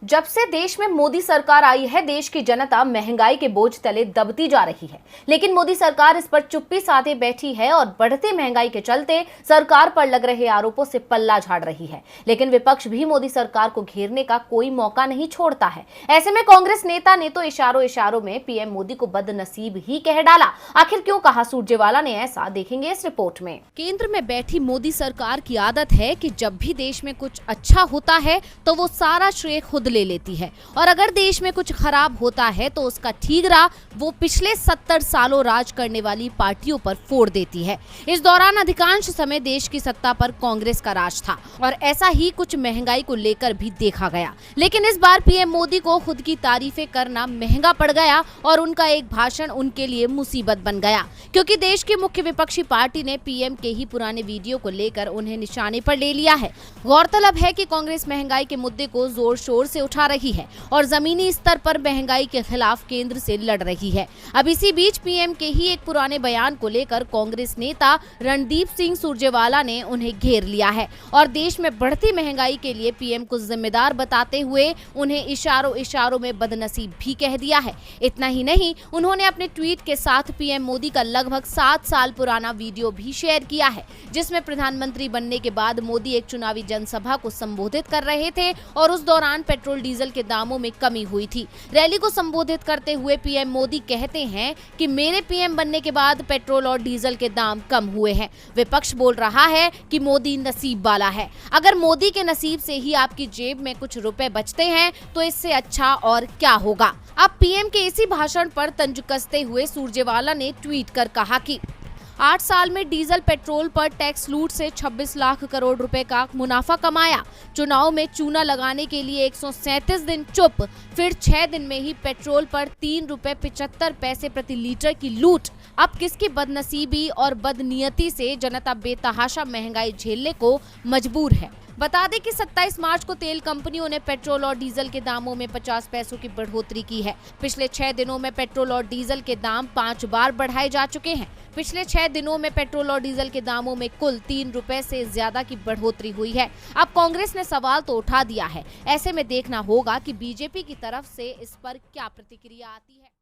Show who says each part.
Speaker 1: जब से देश में मोदी सरकार आई है, देश की जनता महंगाई के बोझ तले दबती जा रही है। लेकिन मोदी सरकार इस पर चुप्पी साधे बैठी है और बढ़ती महंगाई के चलते सरकार पर लग रहे आरोपों से पल्ला झाड़ रही है। लेकिन विपक्ष भी मोदी सरकार को घेरने का कोई मौका नहीं छोड़ता है। ऐसे में कांग्रेस नेता ने तो इशारों इशारों में पीएम मोदी को बदनसीब ही कह डाला। आखिर क्यों कहा सुरजेवाला ने ऐसा, देखेंगे इस रिपोर्ट में। केंद्र में बैठी मोदी सरकार की आदत है कि जब भी देश में कुछ अच्छा होता है तो वो सारा श्रेय खुद ले लेती है, और अगर देश में कुछ खराब होता है तो उसका ठीकरा वो पिछले 70 सालों राज करने वाली पार्टियों पर फोड़ देती है। इस दौरान अधिकांश समय देश की सत्ता पर कांग्रेस का राज था और ऐसा ही कुछ महंगाई को लेकर भी देखा गया। लेकिन इस बार पीएम मोदी को खुद की तारीफें करना महंगा पड़ गया और उनका एक भाषण उनके लिए मुसीबत बन गया, क्योंकि देश की मुख्य विपक्षी पार्टी ने पीएम के ही पुराने वीडियो को लेकर उन्हें निशाने पर ले लिया है। गौरतलब है कि कांग्रेस महंगाई के मुद्दे को जोर शोर से उठा रही है और जमीनी स्तर पर महंगाई के खिलाफ केंद्र से लड़ रही है। अब इसी बीच पीएम के ही एक पुराने बयान को लेकर कांग्रेस नेता रणदीप सिंह सुरजेवाला ने उन्हें घेर लिया है और देश में बढ़ती महंगाई के लिए पीएम को जिम्मेदार बताते हुए उन्हें इशारों इशारों में बदनसीब भी कह दिया है। इतना ही नहीं, उन्होंने अपने ट्वीट के साथ पीएम मोदी का लगभग 7 साल पुराना वीडियो भी शेयर किया है, जिसमें प्रधानमंत्री बनने के बाद मोदी एक चुनावी जनसभा को संबोधित कर रहे थे और उस दौरान पेट्रोल डीजल के दामों में कमी हुई थी। रैली को संबोधित करते हुए पीएम मोदी कहते हैं कि मेरे पीएम बनने के बाद पेट्रोल और डीजल के दाम कम हुए हैं। विपक्ष बोल रहा है कि मोदी नसीब वाला है। अगर मोदी के नसीब से ही आपकी जेब में कुछ रुपए बचते हैं तो इससे अच्छा और क्या होगा। अब पीएम के इसी भाषण पर तंज कसते हुए सुरजेवाला ने ट्वीट कर कहा कि 8 साल में डीजल पेट्रोल पर टैक्स लूट से 26 लाख करोड़ रुपए का मुनाफा कमाया। चुनाव में चूना लगाने के लिए 137 दिन चुप, फिर 6 दिन में ही पेट्रोल पर 3 रुपए 75 पैसे प्रति लीटर की लूट। अब किसकी बदनसीबी और बदनीयती से जनता बेतहाशा महंगाई झेलने को मजबूर है। बता दें कि 27 मार्च को तेल कंपनियों ने पेट्रोल और डीजल के दामों में 50 पैसों की बढ़ोतरी की है। पिछले 6 दिनों में पेट्रोल और डीजल के दाम 5 बार बढ़ाए जा चुके हैं। पिछले 6 दिनों में पेट्रोल और डीजल के दामों में कुल 3 रुपए से ज्यादा की बढ़ोतरी हुई है। अब कांग्रेस ने सवाल तो उठा दिया है। ऐसे में देखना होगा कि बीजेपी की तरफ से इस पर क्या प्रतिक्रिया आती है।